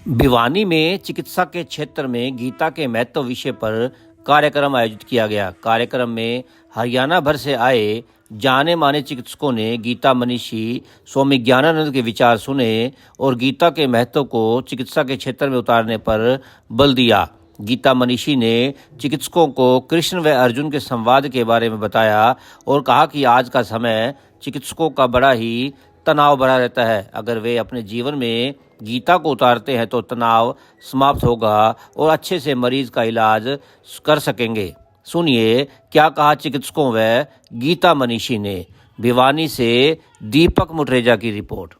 भिवानी में चिकित्सा के क्षेत्र में गीता के महत्व विषय पर कार्यक्रम आयोजित किया गया। कार्यक्रम में हरियाणा भर से आए जाने माने चिकित्सकों ने गीता मनीषी स्वामी ज्ञानानंद के विचार सुने और गीता के महत्व को चिकित्सा के क्षेत्र में उतारने पर बल दिया। गीता मनीषी ने चिकित्सकों को कृष्ण व अर्जुन के संवाद के बारे में बताया और कहा कि आज का समय चिकित्सकों का बड़ा ही तनाव भरा रहता है। अगर वे अपने जीवन में गीता को उतारते हैं तो तनाव समाप्त होगा और अच्छे से मरीज का इलाज कर सकेंगे। सुनिए क्या कहा चिकित्सकों व गीता मनीषी ने। भिवानी से दीपक मुटरेजा की रिपोर्ट।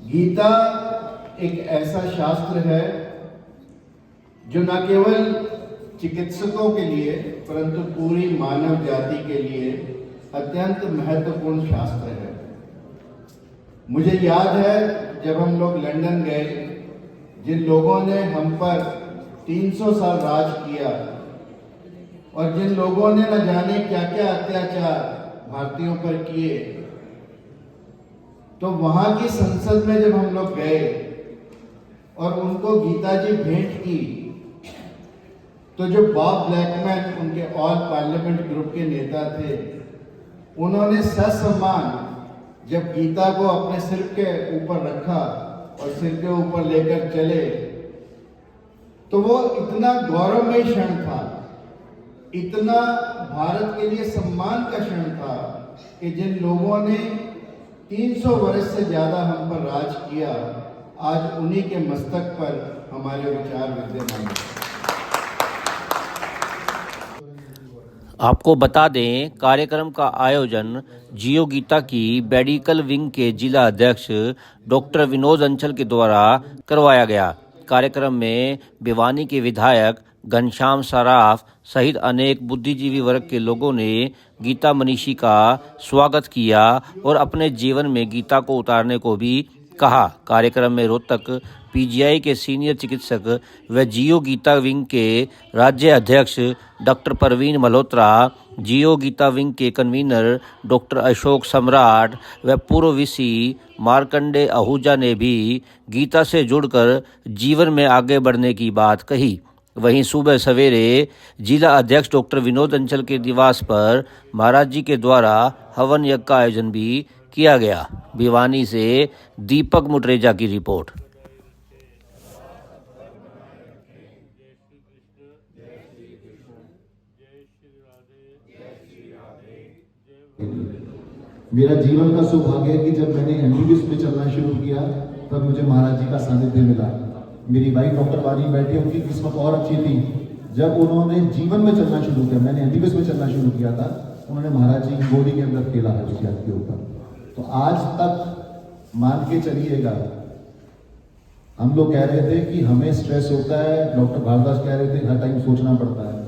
गीता एक ऐसा शास्त्र है जो न केवल चिकित्सकों के लिए परंतु पूरी मानव जाति के लिए अत्यंत महत्वपूर्ण शास्त्र है। मुझे याद है जब हम लोग लंदन गए, जिन लोगों ने हम पर 300 साल राज किया और जिन लोगों ने न जाने क्या क्या अत्याचार भारतीयों पर किए, तो वहां की संसद में जब हम लोग गए और उनको गीता जी भेंट की, तो जो बॉब ब्लैकमैन उनके ऑल पार्लियामेंट ग्रुप के नेता थे, उन्होंने ससम्मान जब गीता को अपने सिर के ऊपर रखा और सिर के ऊपर लेकर चले, तो वो इतना गौरवमय क्षण था, इतना भारत के लिए सम्मान का क्षण था कि जिन लोगों ने 300 वर्ष से ज्यादा हम पर राज किया, आज उन्हीं के मस्तक पर हमारे विचार विद्यमान हैं। आपको बता दें, कार्यक्रम का आयोजन जियो गीता की मेडिकल विंग के जिला अध्यक्ष डॉक्टर विनोद अंचल के द्वारा करवाया गया। कार्यक्रम में भिवानी के विधायक घनश्याम सराफ सहित अनेक बुद्धिजीवी वर्ग के लोगों ने गीता मनीषी का स्वागत किया और अपने जीवन में गीता को उतारने को भी कहा। कार्यक्रम में रोहतक पीजीआई के सीनियर चिकित्सक व जियो गीता विंग के राज्य अध्यक्ष डॉक्टर परवीन मल्होत्रा, जियो गीता विंग के कन्वीनर डॉक्टर अशोक सम्राट व पूर्व वीसी मार्कंडे आहूजा ने भी गीता से जुड़कर जीवन में आगे बढ़ने की बात कही। वहीं सुबह सवेरे जिला अध्यक्ष डॉक्टर विनोद अंचल के निवास पर महाराज जी के द्वारा हवन यज्ञ का आयोजन भी किया गया। भिवानी से दीपक मुटरेजा की रिपोर्ट। मेरा जीवन का सौभाग्य है कि जब मैंने एमबीबीएस में चलना शुरू किया तब मुझे महाराज जी का सानिध्य मिला। मेरी वाइफ डॉक्टर वानी बैठी, उनकी किस्मत और अच्छी थी। जब उन्होंने जीवन में चलना शुरू किया, मैंने एमबीबीएस में चलना शुरू किया था, उन्होंने महाराज जी की गोदी के अंदर खेला है उस याद के ऊपर। तो आज तक मान के चलिएगा, हम लोग कह रहे थे कि हमें स्ट्रेस होता है, डॉक्टर भारद्वाज कह रहे थे हर टाइम सोचना पड़ता है।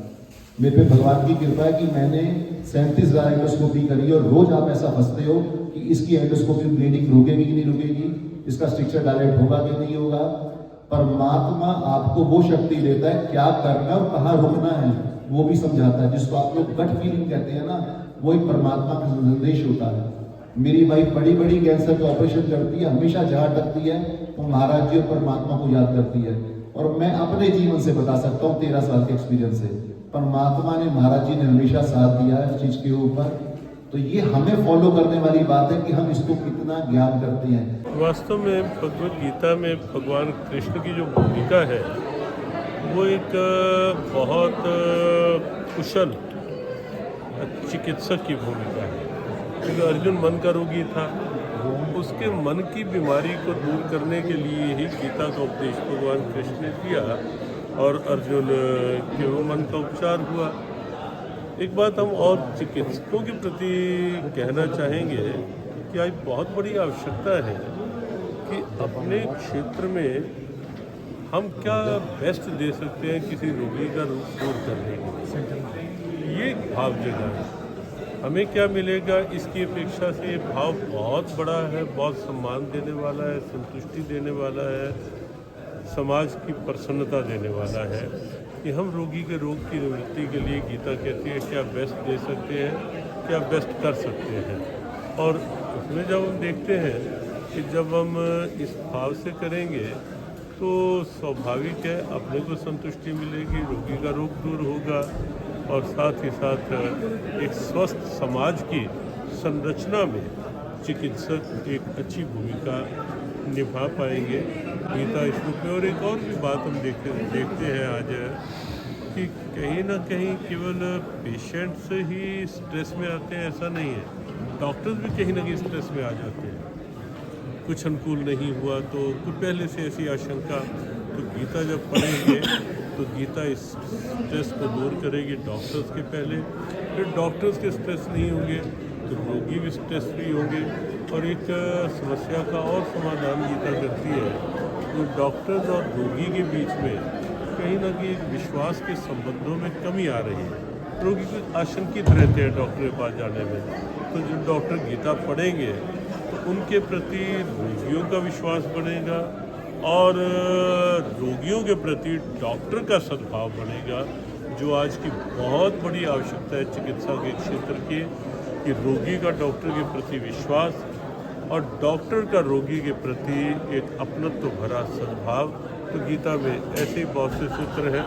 मेरे पे भगवान की कृपा है कि मैंने 37,000 एंडोस्कोपी करी और रोज आप ऐसा हंसते हो कि इसकी एंडोस्कोपी ब्लीडिंग रुकेगी कि नहीं रुकेगी, इसका स्ट्रक्चर डायलेट होगा कि नहीं होगा। परमात्मा आपको वो शक्ति देता है, क्या करना और कहाँ रुकना है वो भी समझाता है। जिसको आप लोग गट फीलिंग कहते हैं ना, वही परमात्मा का निर्देश होता है। मेरी वाइफ बड़ी बड़ी कैंसर के ऑपरेशन करती है, हमेशा जहाँ तकती है वो महाराज जी और परमात्मा को याद करती है। और मैं अपने जीवन से बता सकता हूँ 13 साल के एक्सपीरियंस से, परमात्मा ने महाराज जी ने हमेशा साथ दिया है इस चीज के ऊपर। तो ये हमें फॉलो करने वाली बात है कि हम इसको कितना ज्ञान करते हैं। वास्तव में भगवद गीता में भगवान कृष्ण की जो भूमिका है वो एक बहुत कुशल चिकित्सक की भूमिका है। क्योंकि अर्जुन मन का रोगी था, उसके मन की बीमारी को दूर करने के लिए ही गीता का उपदेश भगवान कृष्ण ने किया और अर्जुन के वो मन का उपचार हुआ। एक बात हम और चिकित्सकों के प्रति कहना चाहेंगे कि आज बहुत बड़ी आवश्यकता है कि अपने क्षेत्र में हम क्या बेस्ट दे सकते हैं किसी रोगी का रूप दूर करने के। ये भाव जगह है, हमें क्या मिलेगा इसकी अपेक्षा से ये भाव बहुत बड़ा है, बहुत सम्मान देने वाला है, संतुष्टि देने वाला है, समाज की प्रसन्नता देने वाला है कि हम रोगी के रोग की निवृत्ति के लिए गीता कहती है क्या बेस्ट दे सकते हैं। क्या बेस्ट कर सकते हैं। और उसमें जब हम देखते हैं कि जब हम इस भाव से करेंगे तो स्वाभाविक है अपने को संतुष्टि मिलेगी, रोगी का रोग दूर होगा और साथ ही साथ एक स्वस्थ समाज की संरचना में चिकित्सक एक अच्छी भूमिका निभा पाएंगे। गीता इस रूप में। और एक और भी बात हम देखते हैं आज कि कहीं ना कहीं केवल पेशेंट्स ही स्ट्रेस में आते हैं ऐसा नहीं है, डॉक्टर्स भी कहीं ना कहीं स्ट्रेस में आ जाते हैं। कुछ अनुकूल नहीं हुआ तो कुछ पहले से ऐसी आशंका, तो गीता जब पढ़ेंगे तो गीता इस स्ट्रेस को दूर करेगी डॉक्टर्स के पहले, फिर डॉक्टर्स के स्ट्रेस नहीं होंगे तो रोगी भी स्ट्रेस फ्री होंगे। और एक समस्या का और समाधान गीता करती है, तो डॉक्टर्स और रोगी के बीच में कहीं ना कहीं एक विश्वास के संबंधों में कमी आ रही है। रोगी कुछ आशंकित रहते हैं डॉक्टर के पास जाने में, तो जब डॉक्टर गीता पढ़ेंगे तो उनके प्रति रोगियों का विश्वास बढ़ेगा और रोगियों के प्रति डॉक्टर का सद्भाव बढ़ेगा, जो आज की बहुत बड़ी आवश्यकता है चिकित्सा के क्षेत्र की, कि रोगी का डॉक्टर के प्रति विश्वास और डॉक्टर का रोगी के प्रति एक अपनत्व भरा सद्भाव। तो गीता में ऐसे ही बहुत से सूत्र हैं।